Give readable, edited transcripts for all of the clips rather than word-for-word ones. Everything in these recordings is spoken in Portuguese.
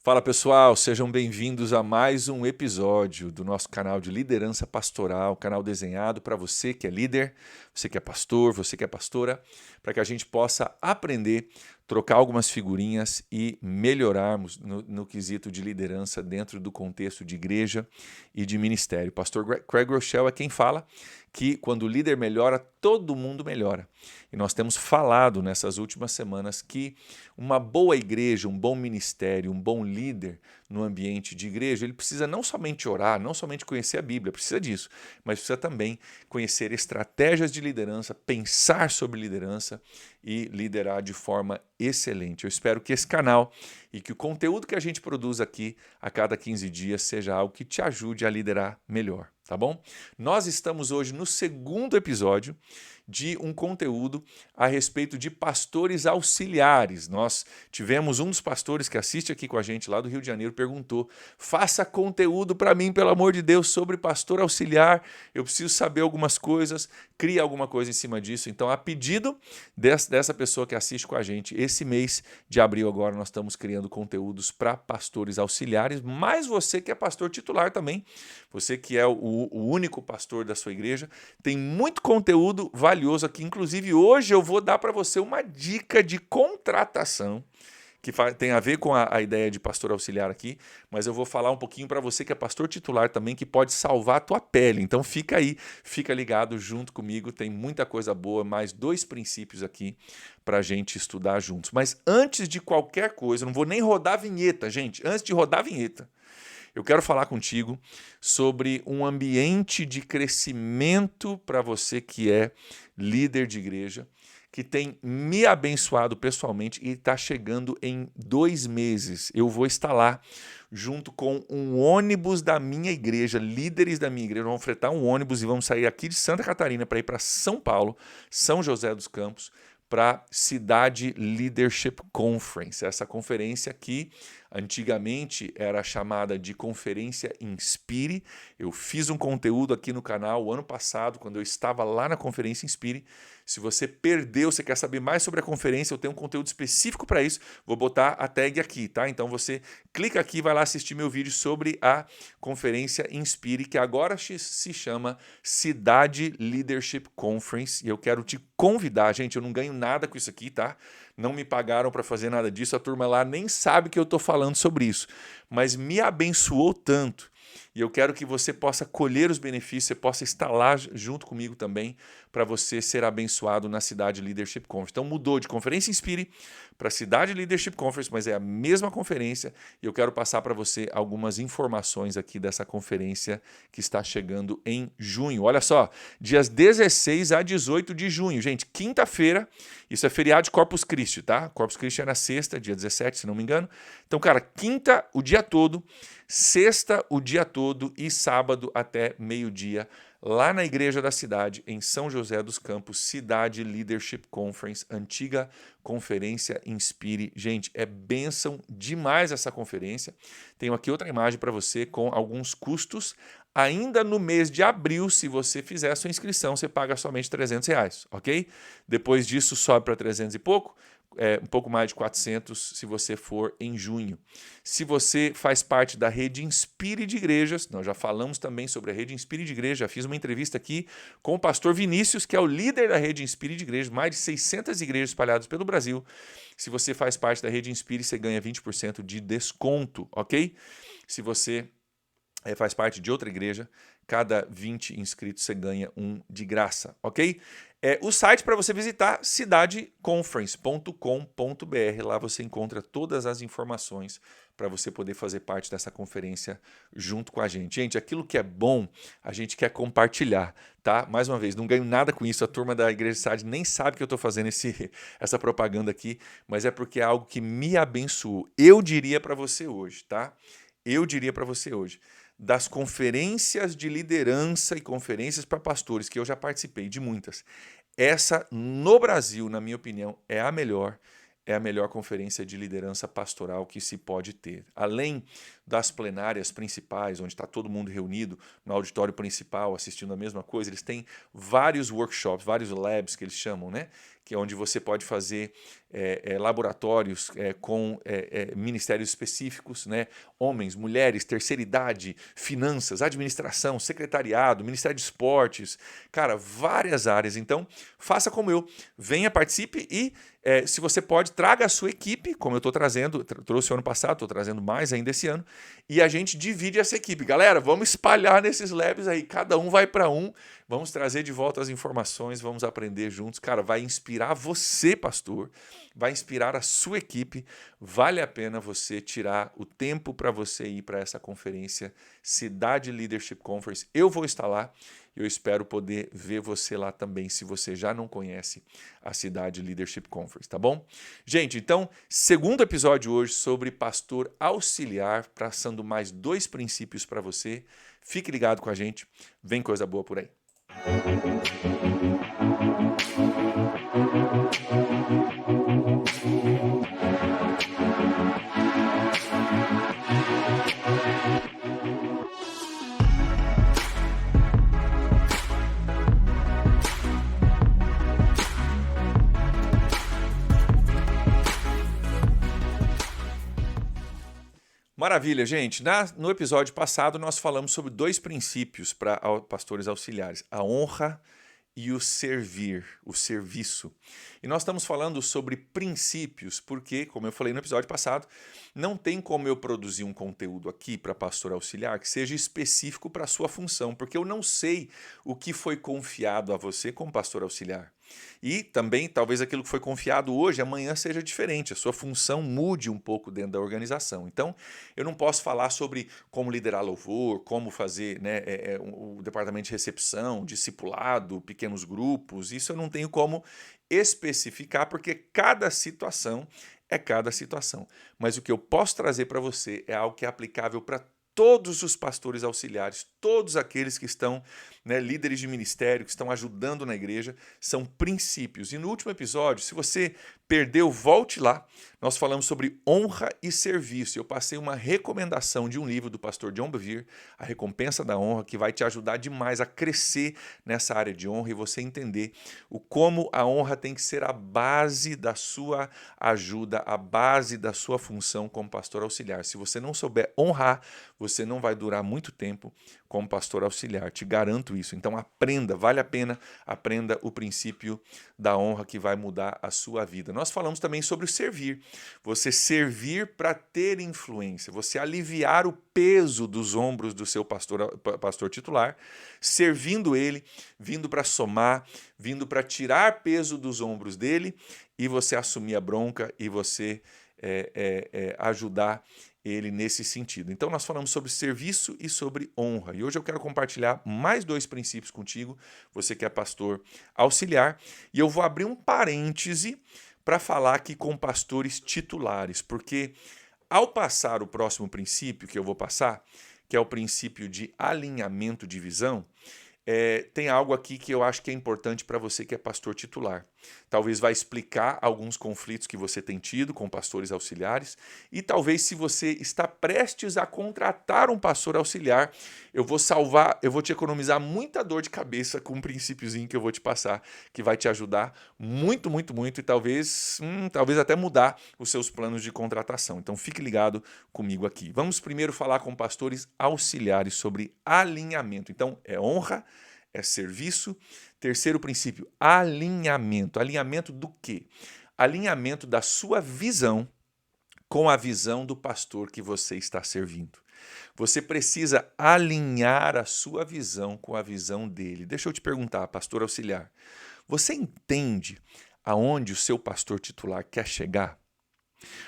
Fala pessoal, sejam bem-vindos a mais um episódio do nosso canal de liderança pastoral, canal desenhado para você que é líder, você que é pastor, você que é pastora, para que a gente possa aprender, trocar algumas figurinhas e melhorarmos no quesito de liderança dentro do contexto de igreja e de ministério. Pastor Craig Rochelle é quem fala que quando o líder melhora, todo mundo melhora. E nós temos falado nessas últimas semanas que uma boa igreja, um bom ministério, um bom líder no ambiente de igreja, ele precisa não somente orar, não somente conhecer a Bíblia, precisa disso, mas precisa também conhecer estratégias de liderança, pensar sobre liderança e liderar de forma excelente. Eu espero que esse canal e que o conteúdo que a gente produz aqui a cada 15 dias seja algo que te ajude a liderar melhor, tá bom? Nós estamos hoje no segundo episódio de um conteúdo a respeito de pastores auxiliares. Nós tivemos um dos pastores que assiste aqui com a gente lá do Rio de Janeiro, perguntou: faça conteúdo para mim, pelo amor de Deus, sobre pastor auxiliar, eu preciso saber algumas coisas, cria alguma coisa em cima disso. Então, a pedido dessa pessoa que assiste com a gente, esse mês de abril agora nós estamos criando conteúdos para pastores auxiliares, mas você que é pastor titular também, você que é o único pastor da sua igreja, tem muito conteúdo valioso aqui. Inclusive, hoje eu vou dar para você uma dica de contratação que tem a ver com a ideia de pastor auxiliar aqui, mas eu vou falar um pouquinho para você que é pastor titular também, que pode salvar a tua pele. Então fica aí, fica ligado junto comigo, tem muita coisa boa, mais 2 princípios aqui para a gente estudar juntos. Mas antes de qualquer coisa, eu não vou nem rodar a vinheta, gente, antes de rodar a vinheta, eu quero falar contigo sobre um ambiente de crescimento para você que é líder de igreja, que tem me abençoado pessoalmente e está chegando em 2 meses. Eu vou estar lá junto com um ônibus da minha igreja, líderes da minha igreja, vamos fretar um ônibus e vamos sair aqui de Santa Catarina para ir para São Paulo, São José dos Campos, para Cidade Leadership Conference. Essa conferência aqui, antigamente era chamada de Conferência Inspire. Eu fiz um conteúdo aqui no canal o ano passado, quando eu estava lá na Conferência Inspire. Se você perdeu, você quer saber mais sobre a conferência, eu tenho um conteúdo específico para isso, vou botar a tag aqui, tá? Então você clica aqui, vai lá assistir meu vídeo sobre a Conferência Inspire, que agora se chama Cidade Leadership Conference, e eu quero te convidar, gente, eu não ganho nada com isso aqui, tá? Não me pagaram para fazer nada disso, a turma lá nem sabe que eu estou falando sobre isso, mas me abençoou tanto. E eu quero que você possa colher os benefícios, você possa estar lá junto comigo também, para você ser abençoado na Cidade Leadership Conference. Então mudou de Conferência Inspire para Cidade Leadership Conference, mas é a mesma conferência e eu quero passar para você algumas informações aqui dessa conferência que está chegando em junho. Olha só, dias 16 a 18 de junho. Gente, quinta-feira, isso é feriado de Corpus Christi, tá? Corpus Christi é na sexta, dia 17, se não me engano. Então, cara, quinta o dia todo, sexta o dia todo e sábado até meio-dia, lá na igreja da cidade, em São José dos Campos, Cidade Leadership Conference, antiga Conferência Inspire. Gente, é bênção demais essa conferência. Tenho aqui outra imagem para você com alguns custos. Ainda no mês de abril, se você fizer a sua inscrição, você paga somente R$300, ok? Depois disso, sobe para 300 e pouco. Um pouco mais de 400 se você for em junho. Se você faz parte da Rede Inspire de Igrejas, nós já falamos também sobre a Rede Inspire de Igrejas, já fiz uma entrevista aqui com o pastor Vinícius, que é o líder da Rede Inspire de Igrejas, mais de 600 igrejas espalhadas pelo Brasil. Se você faz parte da Rede Inspire, você ganha 20% de desconto, ok? Se você faz parte de outra igreja, cada 20 inscritos você ganha um de graça, ok? O site para você visitar, cidadeconference.com.br. Lá você encontra todas as informações para você poder fazer parte dessa conferência junto com a gente. Gente, aquilo que é bom, a gente quer compartilhar, tá? Mais uma vez, não ganho nada com isso, a turma da Igreja Sade nem sabe que eu estou fazendo essa propaganda aqui, mas é porque é algo que me abençoou. Eu diria para você hoje, tá? Eu diria para você hoje, das conferências de liderança e conferências para pastores, que eu já participei de muitas, essa no Brasil, na minha opinião, é a melhor conferência de liderança pastoral que se pode ter. Além das plenárias principais, onde está todo mundo reunido no auditório principal assistindo a mesma coisa, eles têm vários workshops, vários labs que eles chamam, né? que é onde você pode fazer laboratórios com ministérios específicos, né? Homens, mulheres, terceira idade, finanças, administração, secretariado, Ministério de Esportes, cara, várias áreas. Então, faça como eu, venha, participe e, se você pode, traga a sua equipe, como eu estou trazendo, trouxe o ano passado, estou trazendo mais ainda esse ano, e a gente divide essa equipe. Galera, vamos espalhar nesses labs aí, cada um vai para um, vamos trazer de volta as informações, vamos aprender juntos. Cara, vai inspirar você, pastor, vai inspirar a sua equipe. Vale a pena você tirar o tempo para você ir para essa conferência, Cidade Leadership Conference. Eu vou estar lá. Eu espero poder ver você lá também, se você já não conhece a Cidade Leadership Conference, tá bom? Gente, então, segundo episódio hoje sobre pastor auxiliar, traçando mais 2 princípios para você. Fique ligado com a gente, vem coisa boa por aí. Maravilha, gente. No episódio passado, nós falamos sobre 2 princípios para pastores auxiliares: a honra e o servir, o serviço. E nós estamos falando sobre princípios, porque, como eu falei no episódio passado, não tem como eu produzir um conteúdo aqui para pastor auxiliar que seja específico para a sua função, porque eu não sei o que foi confiado a você como pastor auxiliar. E também, talvez aquilo que foi confiado hoje, amanhã seja diferente, a sua função mude um pouco dentro da organização. Então, eu não posso falar sobre como liderar louvor, como fazer, né, o departamento de recepção, discipulado, pequenos grupos, isso eu não tenho como especificar, porque cada situação é cada situação. Mas o que eu posso trazer para você é algo que é aplicável para todos os pastores auxiliares, todos aqueles que estão, né, líderes de ministério, que estão ajudando na igreja, são princípios. E no último episódio, se você perdeu, volte lá. Nós falamos sobre honra e serviço. Eu passei uma recomendação de um livro do pastor John Bevere, A Recompensa da Honra, que vai te ajudar demais a crescer nessa área de honra e você entender como a honra tem que ser a base da sua ajuda, a base da sua função como pastor auxiliar. Se você não souber honrar, você não vai durar muito tempo como pastor auxiliar, te garanto isso. Então aprenda, vale a pena, aprenda o princípio da honra que vai mudar a sua vida. Nós falamos também sobre o servir, você servir para ter influência, você aliviar o peso dos ombros do seu pastor titular, servindo ele, vindo para somar, vindo para tirar peso dos ombros dele e você assumir a bronca e você ajudar ele nesse sentido. Então nós falamos sobre serviço e sobre honra. E hoje eu quero compartilhar mais 2 princípios contigo, você que é pastor auxiliar, e eu vou abrir um parêntese para falar aqui com pastores titulares, porque ao passar o próximo princípio que eu vou passar, que é o princípio de alinhamento de visão, tem algo aqui que eu acho que é importante para você que é pastor titular. Talvez vai explicar alguns conflitos que você tem tido com pastores auxiliares e talvez se você está prestes a contratar um pastor auxiliar, eu vou te economizar muita dor de cabeça com um princípiozinho que eu vou te passar, que vai te ajudar muito, muito, muito e talvez até mudar os seus planos de contratação. Então fique ligado comigo aqui. Vamos primeiro falar com pastores auxiliares sobre alinhamento. Então é honra, é serviço. Terceiro princípio, alinhamento. Alinhamento do quê? Alinhamento da sua visão com a visão do pastor que você está servindo. Você precisa alinhar a sua visão com a visão dele. Deixa eu te perguntar, pastor auxiliar, você entende aonde o seu pastor titular quer chegar?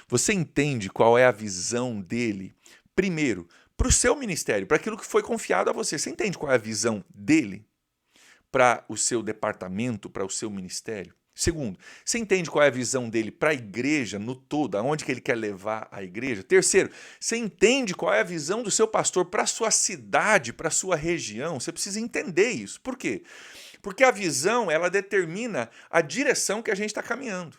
Você entende qual é a visão dele? Primeiro, para o seu ministério, para aquilo que foi confiado a você. Você entende qual é a visão dele? Para o seu departamento, para o seu ministério? Segundo, você entende qual é a visão dele para a igreja no todo, aonde que ele quer levar a igreja? Terceiro, você entende qual é a visão do seu pastor para a sua cidade, para a sua região? Você precisa entender isso. Por quê? Porque a visão, ela determina a direção que a gente está caminhando.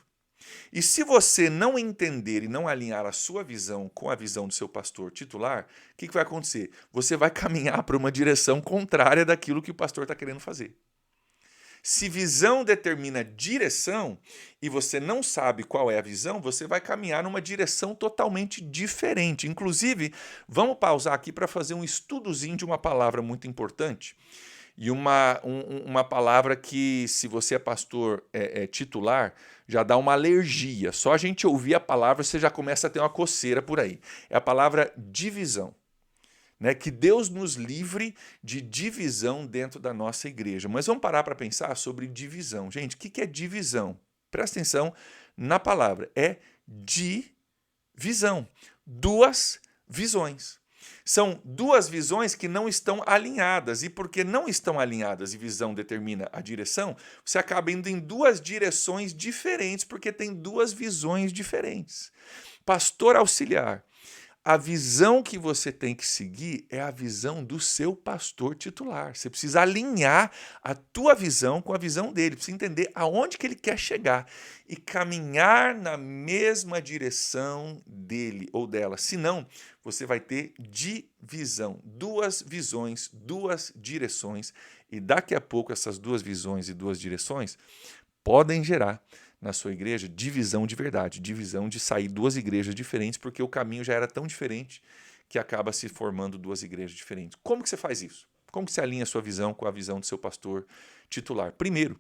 E se você não entender e não alinhar a sua visão com a visão do seu pastor titular, o que vai acontecer? Você vai caminhar para uma direção contrária daquilo que o pastor está querendo fazer. Se visão determina direção e você não sabe qual é a visão, você vai caminhar numa direção totalmente diferente. Inclusive, vamos pausar aqui para fazer um estudozinho de uma palavra muito importante. E uma palavra que, se você é pastor titular, já dá uma alergia. Só a gente ouvir a palavra, você já começa a ter uma coceira por aí. É a palavra divisão. Né? Que Deus nos livre de divisão dentro da nossa igreja. Mas vamos parar para pensar sobre divisão. Gente, o que é divisão? Presta atenção na palavra. É divisão. Duas visões. São duas visões que não estão alinhadas. E porque não estão alinhadas e visão determina a direção, você acaba indo em duas direções diferentes, porque tem duas visões diferentes. Pastor auxiliar. A visão que você tem que seguir é a visão do seu pastor titular. Você precisa alinhar a tua visão com a visão dele, precisa entender aonde que ele quer chegar e caminhar na mesma direção dele ou dela. Senão, você vai ter divisão, duas visões, duas direções, e daqui a pouco essas duas visões e duas direções podem gerar na sua igreja divisão de verdade, divisão de sair duas igrejas diferentes, porque o caminho já era tão diferente que acaba se formando duas igrejas diferentes. Como que você faz isso? Como que você alinha a sua visão com a visão do seu pastor titular? Primeiro,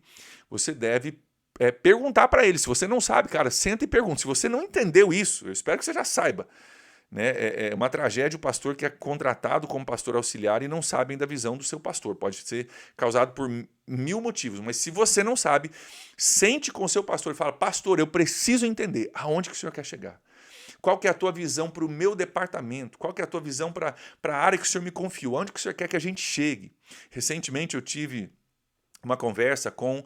você deve perguntar para ele. Se você não sabe, cara, senta e pergunta. Se você não entendeu isso, eu espero que você já saiba. Né? É uma tragédia o pastor que é contratado como pastor auxiliar e não sabe da visão do seu pastor. Pode ser causado por 1000 motivos, mas se você não sabe, sente com o seu pastor e fala: pastor, eu preciso entender aonde que o senhor quer chegar. Qual que é a tua visão para o meu departamento? Qual que é a tua visão para a área que o senhor me confiou? Onde que o senhor quer que a gente chegue? Recentemente eu tive uma conversa com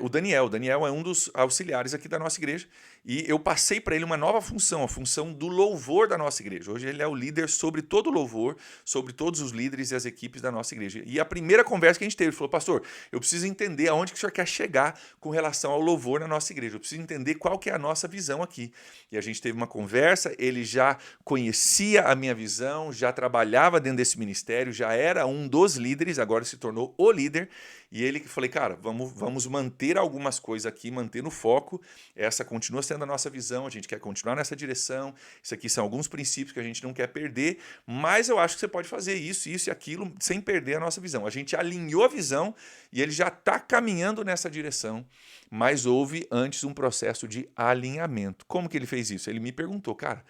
o Daniel. O Daniel é um dos auxiliares aqui da nossa igreja e eu passei para ele uma nova função, a função do louvor da nossa igreja. Hoje ele é o líder sobre todo o louvor, sobre todos os líderes e as equipes da nossa igreja. E a primeira conversa que a gente teve, ele falou: pastor, eu preciso entender aonde que o senhor quer chegar com relação ao louvor na nossa igreja. Eu preciso entender qual que é a nossa visão aqui. E a gente teve uma conversa, ele já conhecia a minha visão, já trabalhava dentro desse ministério, já era um dos líderes, agora se tornou o líder. E ele que falei: cara, vamos manter algumas coisas aqui, manter no foco. Essa continua sendo a nossa visão, a gente quer continuar nessa direção. Isso aqui são alguns princípios que a gente não quer perder, mas eu acho que você pode fazer isso e aquilo sem perder a nossa visão. A gente alinhou a visão e ele já está caminhando nessa direção, mas houve antes um processo de alinhamento. Como que ele fez isso? Ele me perguntou: cara,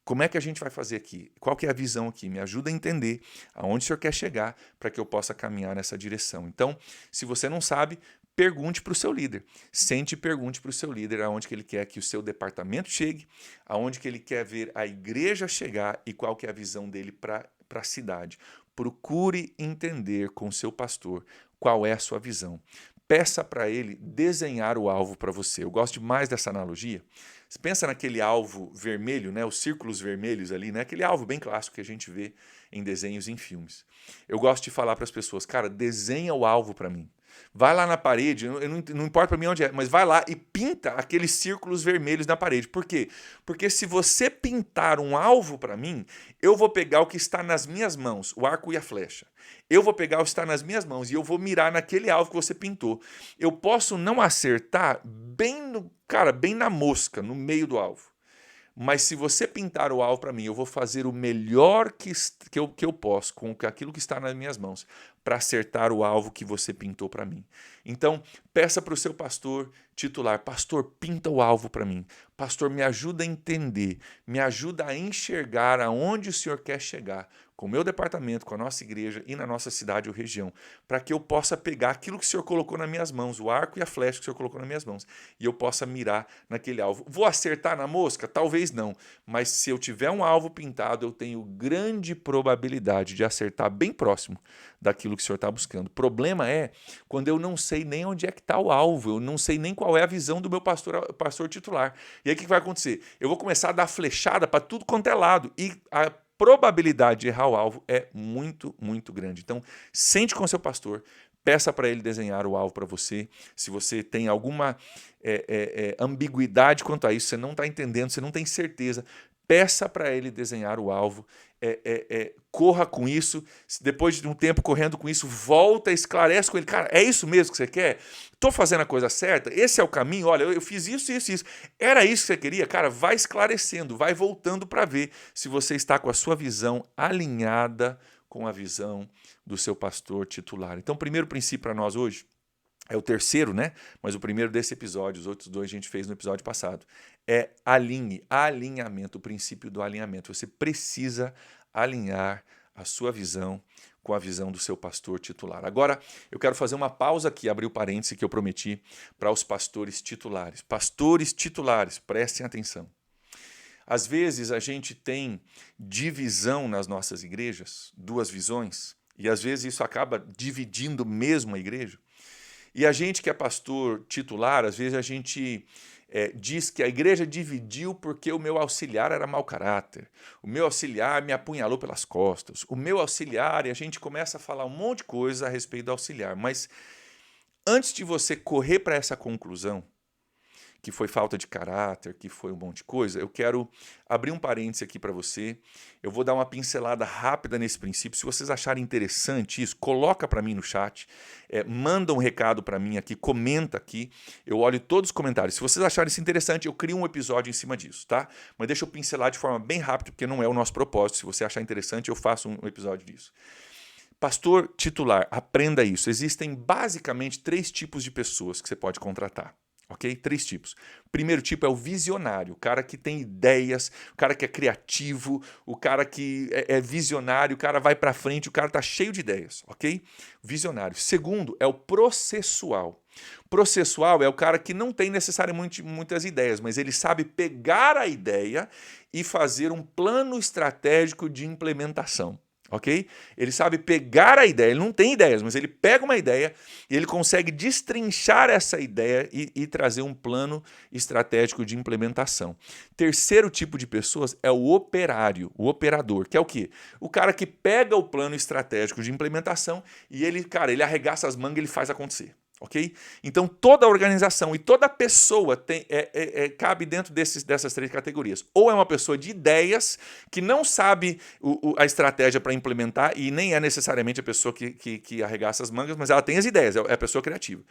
como é que a gente vai fazer aqui? Qual que é a visão aqui? Me ajuda a entender aonde o senhor quer chegar para que eu possa caminhar nessa direção. Então, se você não sabe, pergunte para o seu líder. Sente e pergunte para o seu líder aonde que ele quer que o seu departamento chegue, aonde que ele quer ver a igreja chegar e qual que é a visão dele para a cidade. Procure entender com o seu pastor qual é a sua visão. Peça para ele desenhar o alvo para você. Eu gosto demais dessa analogia. Você pensa naquele alvo vermelho, né? Os círculos vermelhos ali, né? Aquele alvo bem clássico que a gente vê em desenhos e em filmes. Eu gosto de falar para as pessoas: cara, desenha o alvo para mim. Vai lá na parede, não importa para mim onde é, mas vai lá e pinta aqueles círculos vermelhos na parede. Por quê? Porque se você pintar um alvo para mim, eu vou pegar o que está nas minhas mãos, o arco e a flecha. Eu vou pegar o que está nas minhas mãos e eu vou mirar naquele alvo que você pintou. Eu posso não acertar bem na mosca, no meio do alvo. Mas se você pintar o alvo para mim, eu vou fazer o melhor que eu posso com aquilo que está nas minhas mãos para acertar o alvo que você pintou para mim. Então, peça para o seu pastor titular: pastor, pinta o alvo para mim. Pastor, me ajuda a entender, me ajuda a enxergar aonde o senhor quer chegar com o meu departamento, com a nossa igreja e na nossa cidade ou região, para que eu possa pegar aquilo que o senhor colocou nas minhas mãos, o arco e a flecha que o senhor colocou nas minhas mãos, e eu possa mirar naquele alvo. Vou acertar na mosca? Talvez não, mas se eu tiver um alvo pintado, eu tenho grande probabilidade de acertar bem próximo daquilo que o senhor está buscando. O problema é quando eu não sei nem onde é que está o alvo, eu não sei nem qual é a visão do meu pastor titular. E aí o que vai acontecer? Eu vou começar a dar flechada para tudo quanto é lado, e a probabilidade de errar o alvo é muito, muito grande. Então, sente com o seu pastor, peça para ele desenhar o alvo para você. Se você tem alguma ambiguidade quanto a isso, você não está entendendo, você não tem certeza, peça para ele desenhar o alvo. Corra com isso, depois de um tempo correndo com isso, volta, esclarece com ele, cara, é isso mesmo que você quer? Estou fazendo a coisa certa? Esse é o caminho? Olha, eu fiz isso, isso, isso. Era isso que você queria? Cara, vai esclarecendo, vai voltando para ver se você está com a sua visão alinhada com a visão do seu pastor titular. Então, o primeiro princípio para nós hoje, é o terceiro, né? Mas o primeiro desse episódio, os outros dois a gente fez no episódio passado, é alinhamento, o princípio do alinhamento. Você precisa alinhar a sua visão com a visão do seu pastor titular. Agora, eu quero fazer uma pausa aqui, abrir o parêntese que eu prometi para os pastores titulares. Pastores titulares, prestem atenção. Às vezes a gente tem divisão nas nossas igrejas, duas visões, e às vezes isso acaba dividindo mesmo a igreja. E a gente que é pastor titular, às vezes a gente diz que a igreja dividiu porque o meu auxiliar era mau caráter, o meu auxiliar me apunhalou pelas costas, o meu auxiliar, e a gente começa a falar um monte de coisa a respeito do auxiliar. Mas antes de você correr para essa conclusão, que foi falta de caráter, que foi um monte de coisa, eu quero abrir um parêntese aqui para você. Eu vou dar uma pincelada rápida nesse princípio. Se vocês acharem interessante isso, coloca para mim no chat, manda um recado para mim aqui, comenta aqui, eu olho todos os comentários. Se vocês acharem isso interessante, eu crio um episódio em cima disso, tá? Mas deixa eu pincelar de forma bem rápida, porque não é o nosso propósito. Se você achar interessante, eu faço um episódio disso. Pastor titular, aprenda isso. Existem basicamente 3 tipos de pessoas que você pode contratar. Ok? 3 tipos. O primeiro tipo é o visionário, o cara que tem ideias, o cara que é criativo, o cara que é visionário, o cara vai para frente, o cara está cheio de ideias, ok? Visionário. Segundo é o processual. Processual é o cara que não tem necessariamente muitas ideias, mas ele sabe pegar a ideia e fazer um plano estratégico de implementação. Ok? Ele sabe pegar a ideia, ele não tem ideias, mas ele pega uma ideia e ele consegue destrinchar essa ideia e trazer um plano estratégico de implementação. Terceiro tipo de pessoas é o operário, o operador, que é o quê? O cara que pega o plano estratégico de implementação e ele, cara, ele arregaça as mangas e ele faz acontecer. Ok? Então, toda organização e toda pessoa cabe dentro dessas 3 categorias. Ou é uma pessoa de ideias que não sabe a estratégia para implementar e nem é necessariamente a pessoa que arregaça as mangas, mas ela tem as ideias, é a pessoa criativa.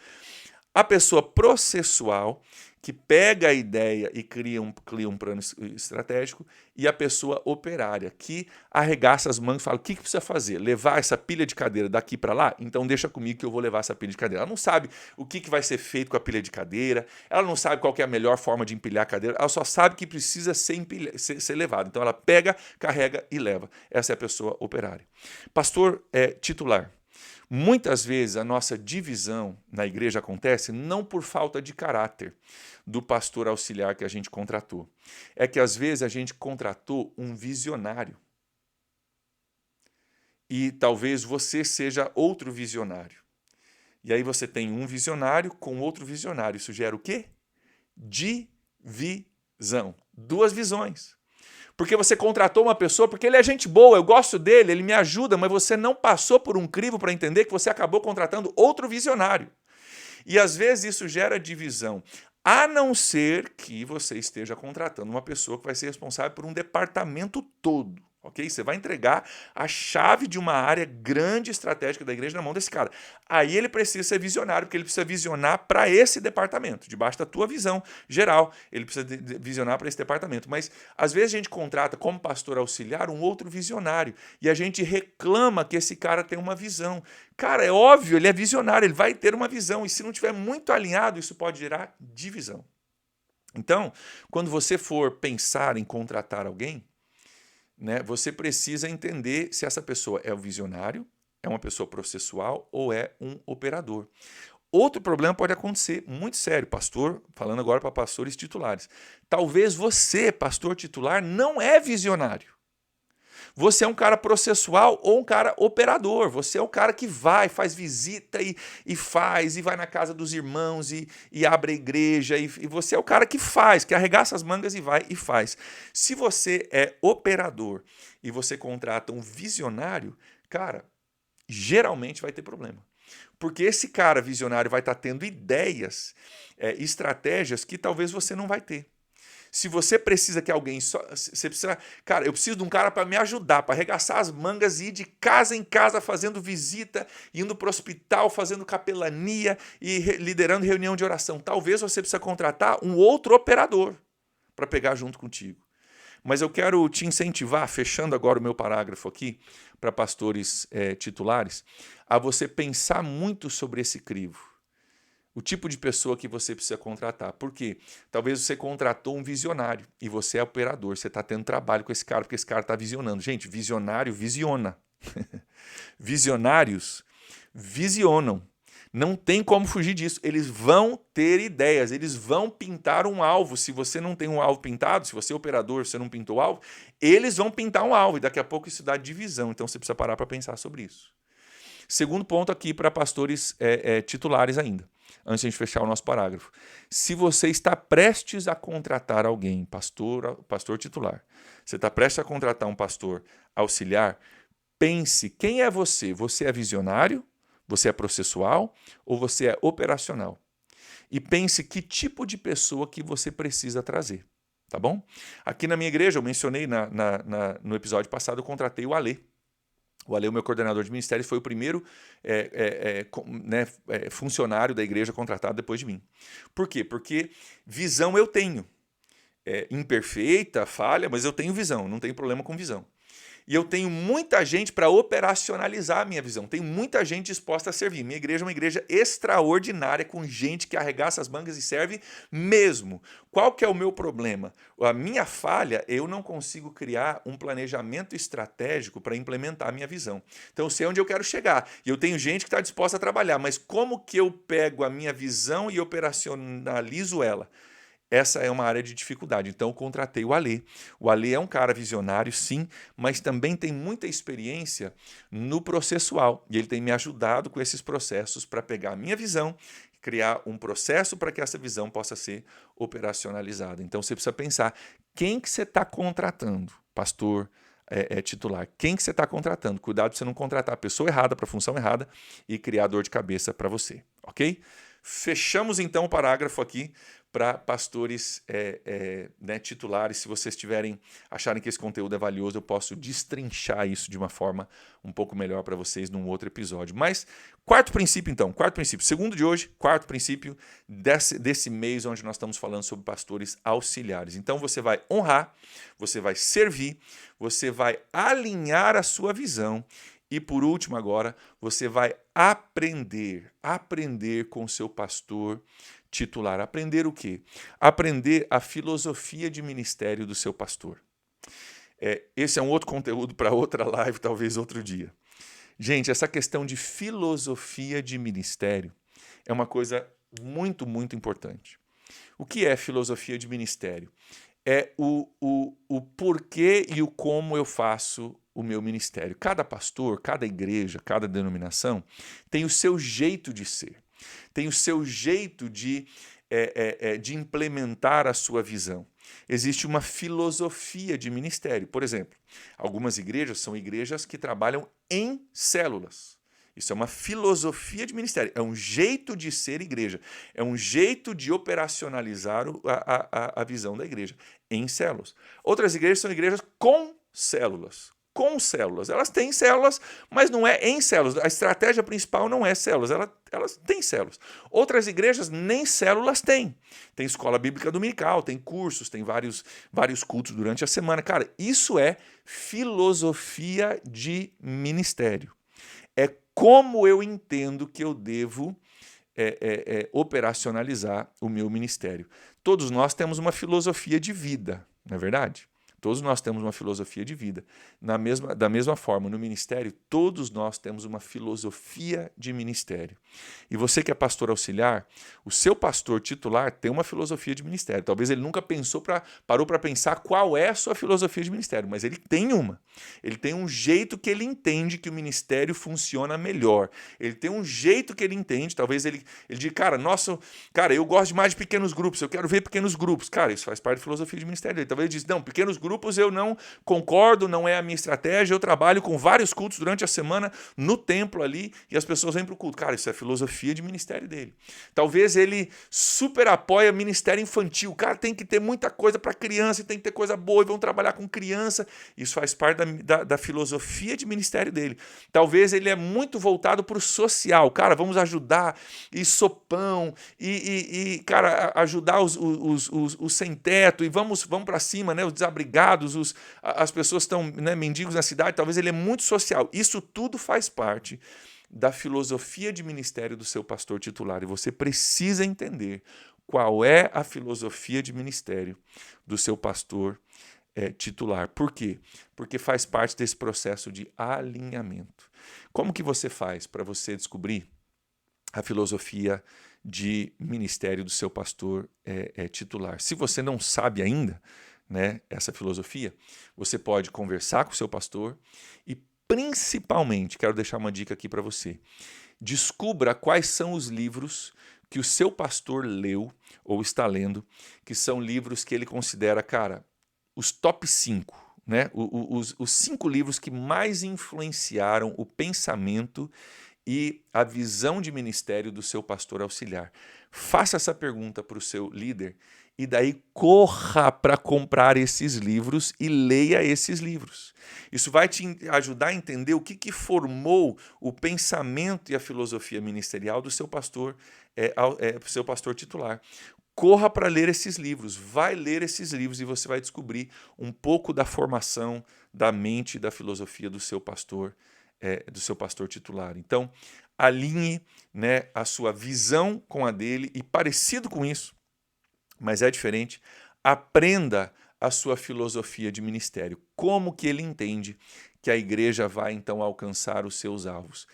A pessoa processual, que pega a ideia e cria um plano estratégico, e a pessoa operária, que arregaça as mangas e fala, o que precisa fazer? Levar essa pilha de cadeira daqui para lá? Então deixa comigo que eu vou levar essa pilha de cadeira. Ela não sabe o que vai ser feito com a pilha de cadeira, ela não sabe qual que é a melhor forma de empilhar a cadeira, ela só sabe que precisa ser levado. Então ela pega, carrega e leva. Essa é a pessoa operária. Pastor titular. Muitas vezes a nossa divisão na igreja acontece não por falta de caráter do pastor auxiliar que a gente contratou. É que às vezes a gente contratou um visionário. E talvez você seja outro visionário. E aí você tem um visionário com outro visionário. Isso gera o quê? Divisão. 2 visões. Porque você contratou uma pessoa, porque ele é gente boa, eu gosto dele, ele me ajuda, mas você não passou por um crivo para entender que você acabou contratando outro visionário. E às vezes isso gera divisão, a não ser que você esteja contratando uma pessoa que vai ser responsável por um departamento todo. Ok? Você vai entregar a chave de uma área grande estratégica da igreja na mão desse cara. Aí ele precisa ser visionário, porque ele precisa visionar para esse departamento, debaixo da tua visão geral. Ele precisa visionar para esse departamento. Mas às vezes a gente contrata como pastor auxiliar um outro visionário e a gente reclama que esse cara tem uma visão. Cara, é óbvio, ele é visionário, ele vai ter uma visão. E se não estiver muito alinhado, isso pode gerar divisão. Então, quando você for pensar em contratar alguém, né, você precisa entender se essa pessoa é um visionário, é uma pessoa processual ou é um operador. Outro problema pode acontecer, muito sério, pastor, falando agora para pastores titulares. Talvez você, pastor titular, não é visionário. Você é um cara processual ou um cara operador. Você é o cara que vai, faz visita e vai na casa dos irmãos e abre a igreja. E você é o cara que faz, que arregaça as mangas e vai e faz. Se você é operador e você contrata um visionário, cara, geralmente vai ter problema. Porque esse cara visionário vai estar tendo ideias, estratégias que talvez você não vai ter. Se você precisa que alguém você precisa, cara, eu preciso de um cara para me ajudar, para arregaçar as mangas e ir de casa em casa fazendo visita, indo para o hospital, fazendo capelania e liderando reunião de oração. Talvez você precisa contratar um outro operador para pegar junto contigo. Mas eu quero te incentivar, fechando agora o meu parágrafo aqui, para pastores titulares, a você pensar muito sobre esse crivo. O tipo de pessoa que você precisa contratar. Por quê? Talvez você contratou um visionário e você é operador. Você está tendo trabalho com esse cara porque esse cara está visionando. Gente, visionário visiona. Visionários visionam. Não tem como fugir disso. Eles vão ter ideias, eles vão pintar um alvo. Se você não tem um alvo pintado, se você é operador, você não pintou o alvo, eles vão pintar um alvo e daqui a pouco isso dá divisão. Então você precisa parar para pensar sobre isso. Segundo ponto aqui para pastores titulares ainda, antes de a gente fechar o nosso parágrafo. Se você está prestes a contratar alguém, pastor titular, você está prestes a contratar um pastor auxiliar, pense, quem é você? Você é visionário? Você é processual? Ou você é operacional? E pense que tipo de pessoa que você precisa trazer, tá bom? Aqui na minha igreja, eu mencionei no episódio passado, eu contratei o Alê. O Ale, o meu coordenador de ministérios, foi o primeiro funcionário da igreja contratado depois de mim. Por quê? Porque visão eu tenho. Imperfeita, falha, mas eu tenho visão, não tenho problema com visão. E eu tenho muita gente para operacionalizar a minha visão. Tenho muita gente disposta a servir. Minha igreja é uma igreja extraordinária, com gente que arregaça as mangas e serve mesmo. Qual que é o meu problema? A minha falha, eu não consigo criar um planejamento estratégico para implementar a minha visão. Então eu sei onde eu quero chegar. E eu tenho gente que está disposta a trabalhar. Mas como que eu pego a minha visão e operacionalizo ela? Essa é uma área de dificuldade. Então, eu contratei o Alê. O Alê é um cara visionário, sim, mas também tem muita experiência no processual. E ele tem me ajudado com esses processos para pegar a minha visão, criar um processo para que essa visão possa ser operacionalizada. Então, você precisa pensar, quem que você está contratando? Pastor titular. Quem que você está contratando? Cuidado para você não contratar a pessoa errada para a função errada e criar dor de cabeça para você. Ok? Fechamos, então, o parágrafo aqui para pastores titulares. Se vocês acharem que esse conteúdo é valioso, eu posso destrinchar isso de uma forma um pouco melhor para vocês num outro episódio. Mas, quarto princípio, então. Quarto princípio. Segundo de hoje, quarto princípio desse mês onde nós estamos falando sobre pastores auxiliares. Então, você vai honrar, você vai servir, você vai alinhar a sua visão. E por último agora, você vai aprender com o seu pastor titular. Aprender o quê? Aprender a filosofia de ministério do seu pastor. Esse é um outro conteúdo para outra live, talvez outro dia. Gente, essa questão de filosofia de ministério é uma coisa muito, muito importante. O que é filosofia de ministério? É o porquê e o como eu faço o meu ministério. Cada pastor, cada igreja, cada denominação tem o seu jeito de ser, tem o seu jeito de implementar a sua visão. Existe uma filosofia de ministério. Por exemplo, algumas igrejas são igrejas que trabalham em células. Isso é uma filosofia de ministério, é um jeito de ser igreja, é um jeito de operacionalizar a visão da igreja em células. Outras igrejas são igrejas com células. Elas têm células, mas não é em células. A estratégia principal não é células, elas têm células. Outras igrejas nem células têm. Tem escola bíblica dominical, tem cursos, tem vários cultos durante a semana. Cara, isso é filosofia de ministério. É como eu entendo que eu devo operacionalizar o meu ministério. Todos nós temos uma filosofia de vida, não é verdade? Todos nós temos uma filosofia de vida. Da mesma forma, no ministério, todos nós temos uma filosofia de ministério. E você que é pastor auxiliar, o seu pastor titular tem uma filosofia de ministério. Talvez ele nunca parou para pensar qual é a sua filosofia de ministério, mas ele tem uma. Ele tem um jeito que ele entende que o ministério funciona melhor. Ele tem um jeito que ele entende, talvez ele diga, cara, eu gosto demais de pequenos grupos, eu quero ver pequenos grupos. Cara, isso faz parte da filosofia de ministério dele. Talvez ele diz, não, pequenos grupos grupos eu não concordo, não é a minha estratégia, eu trabalho com vários cultos durante a semana no templo ali e as pessoas vêm para o culto. Cara, isso é filosofia de ministério dele. Talvez ele super apoia ministério infantil. Cara, tem que ter muita coisa para criança, tem que ter coisa boa e vão trabalhar com criança. Isso faz parte da filosofia de ministério dele. Talvez ele é muito voltado para o social. Cara, vamos ajudar e sopão cara, ajudar os sem teto e vamos para cima, né? Os desabrigados, as pessoas estão, né, mendigos na cidade. Talvez ele é muito social. Isso tudo faz parte da filosofia de ministério do seu pastor titular. E você precisa entender qual é a filosofia de ministério do seu pastor titular. Por quê? Porque faz parte desse processo de alinhamento. Como que você faz para você descobrir a filosofia de ministério do seu pastor titular? Se você não sabe ainda, né, essa filosofia, você pode conversar com o seu pastor e, principalmente, quero deixar uma dica aqui para você, descubra quais são os livros que o seu pastor leu ou está lendo, que são livros que ele considera, cara, os top 5, né? Os 5 livros que mais influenciaram o pensamento e a visão de ministério do seu pastor auxiliar. Faça essa pergunta para o seu líder e daí corra para comprar esses livros e leia esses livros. Isso vai te ajudar a entender o que formou o pensamento e a filosofia ministerial do seu pastor, seu pastor titular. Corra para ler esses livros, vai ler esses livros e você vai descobrir um pouco da formação da mente e da filosofia do seu pastor titular. Então, alinhe, né, a sua visão com a dele e, parecido com isso, mas é diferente, aprenda a sua filosofia de ministério. Como que ele entende que a igreja vai, então, alcançar os seus alvos?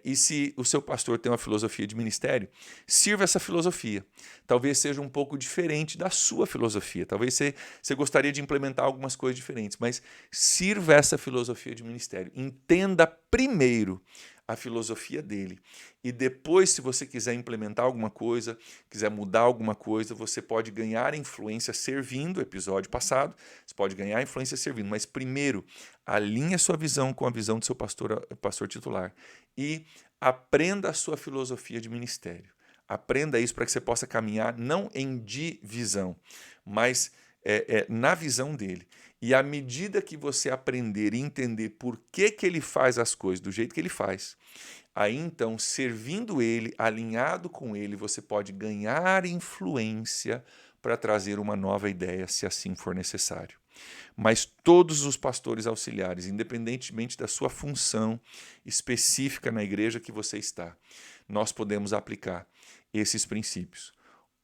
E se o seu pastor tem uma filosofia de ministério, sirva essa filosofia. Talvez seja um pouco diferente da sua filosofia. Talvez você gostaria de implementar algumas coisas diferentes, mas sirva essa filosofia de ministério. Entenda primeiro a filosofia dele. E depois, se você quiser implementar alguma coisa, quiser mudar alguma coisa, você pode ganhar influência servindo, episódio passado, você pode ganhar influência servindo, mas primeiro, alinhe a sua visão com a visão do seu pastor titular e aprenda a sua filosofia de ministério. Aprenda isso para que você possa caminhar não em divisão, mas na visão dele. E à medida que você aprender e entender por que ele faz as coisas do jeito que ele faz, aí então, servindo ele, alinhado com ele, você pode ganhar influência para trazer uma nova ideia, se assim for necessário. Mas todos os pastores auxiliares, independentemente da sua função específica na igreja que você está, nós podemos aplicar esses princípios: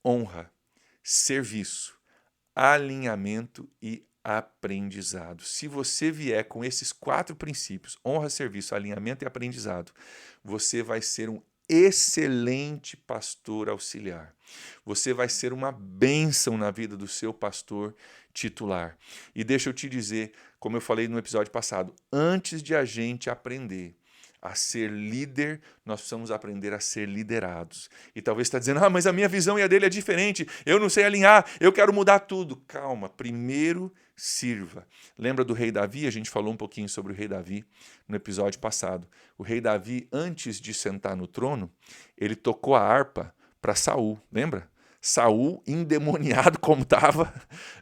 honra, serviço, alinhamento e aprendizado. Se você vier com esses 4 princípios, honra, serviço, alinhamento e aprendizado, você vai ser um excelente pastor auxiliar. Você vai ser uma bênção na vida do seu pastor titular. E deixa eu te dizer, como eu falei no episódio passado, antes de a gente aprender a ser líder, nós precisamos aprender a ser liderados. E talvez você está dizendo, mas a minha visão e a dele é diferente, eu não sei alinhar, eu quero mudar tudo. Calma, primeiro sirva. Lembra do rei Davi? A gente falou um pouquinho sobre o rei Davi no episódio passado. O rei Davi, antes de sentar no trono, ele tocou a harpa para Saul, lembra? Saul, endemoniado como estava,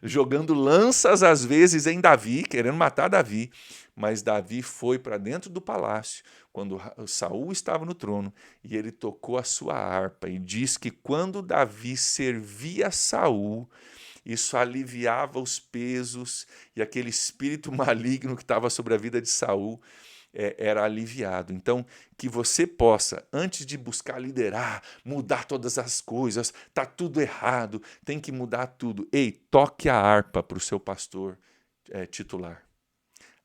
jogando lanças às vezes em Davi, querendo matar Davi. Mas Davi foi para dentro do palácio, quando Saul estava no trono, e ele tocou a sua harpa. E diz que quando Davi servia Saul, isso aliviava os pesos e aquele espírito maligno que estava sobre a vida de Saul era aliviado. Então, que você possa, antes de buscar liderar, mudar todas as coisas, está tudo errado, tem que mudar tudo. Ei, toque a harpa para o seu pastor titular.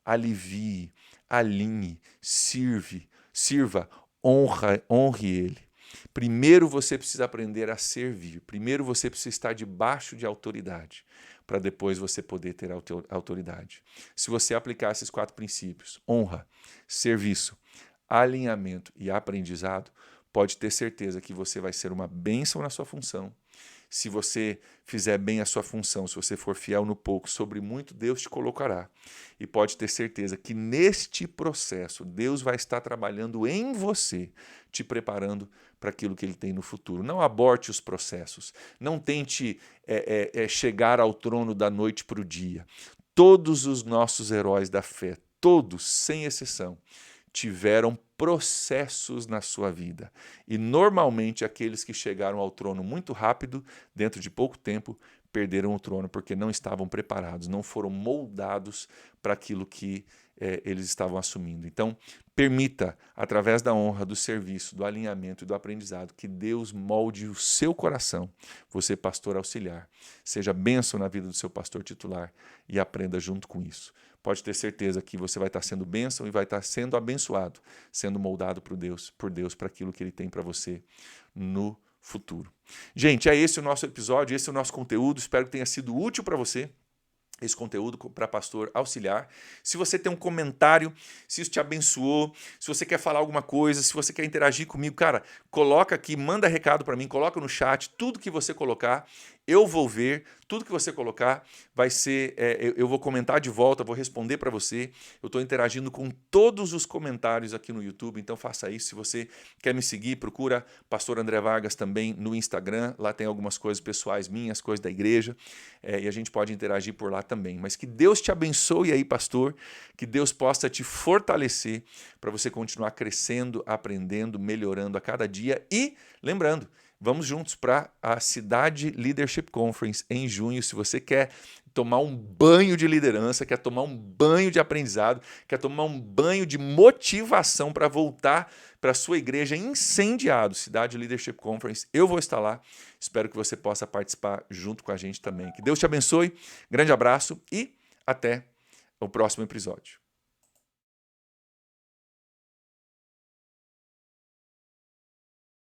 Alivie, alinhe, sirva, honre ele. Primeiro você precisa aprender a servir. Primeiro você precisa estar debaixo de autoridade, para depois você poder ter autoridade. Se você aplicar esses 4 princípios, honra, serviço, alinhamento e aprendizado, pode ter certeza que você vai ser uma bênção na sua função Se você fizer bem a sua função, se você for fiel no pouco, sobre muito Deus te colocará. E pode ter certeza que neste processo Deus vai estar trabalhando em você, te preparando para aquilo que Ele tem no futuro. Não aborte os processos, não tente chegar ao trono da noite para o dia. Todos os nossos heróis da fé, todos, sem exceção, tiveram processos na sua vida. E normalmente aqueles que chegaram ao trono muito rápido, dentro de pouco tempo, perderam o trono porque não estavam preparados, não foram moldados para aquilo que eles estavam assumindo. Então, permita, através da honra, do serviço, do alinhamento e do aprendizado, que Deus molde o seu coração, você pastor auxiliar. Seja bênção na vida do seu pastor titular e aprenda junto com isso. Pode ter certeza que você vai estar sendo bênção e vai estar sendo abençoado, sendo moldado por Deus para aquilo que Ele tem para você no futuro. Gente, é esse o nosso episódio, esse é o nosso conteúdo. Espero que tenha sido útil para você. Esse conteúdo para pastor auxiliar. Se você tem um comentário, se isso te abençoou, se você quer falar alguma coisa, se você quer interagir comigo, cara, coloca aqui, manda recado para mim, coloca no chat, tudo que você colocar, eu vou ver, tudo que você colocar vai ser, eu vou comentar de volta, vou responder para você. Eu estou interagindo com todos os comentários aqui no YouTube, então faça isso. Se você quer me seguir, procura Pastor André Vargas também no Instagram, lá tem algumas coisas pessoais minhas, coisas da igreja, e a gente pode interagir por lá também. Mas que Deus te abençoe aí, pastor, que Deus possa te fortalecer para você continuar crescendo, aprendendo, melhorando a cada dia e, lembrando, vamos juntos para a Cidade Leadership Conference em junho. Se você quer tomar um banho de liderança, quer tomar um banho de aprendizado, quer tomar um banho de motivação para voltar para a sua igreja incendiado, Cidade Leadership Conference, eu vou estar lá. Espero que você possa participar junto com a gente também. Que Deus te abençoe, grande abraço e até o próximo episódio.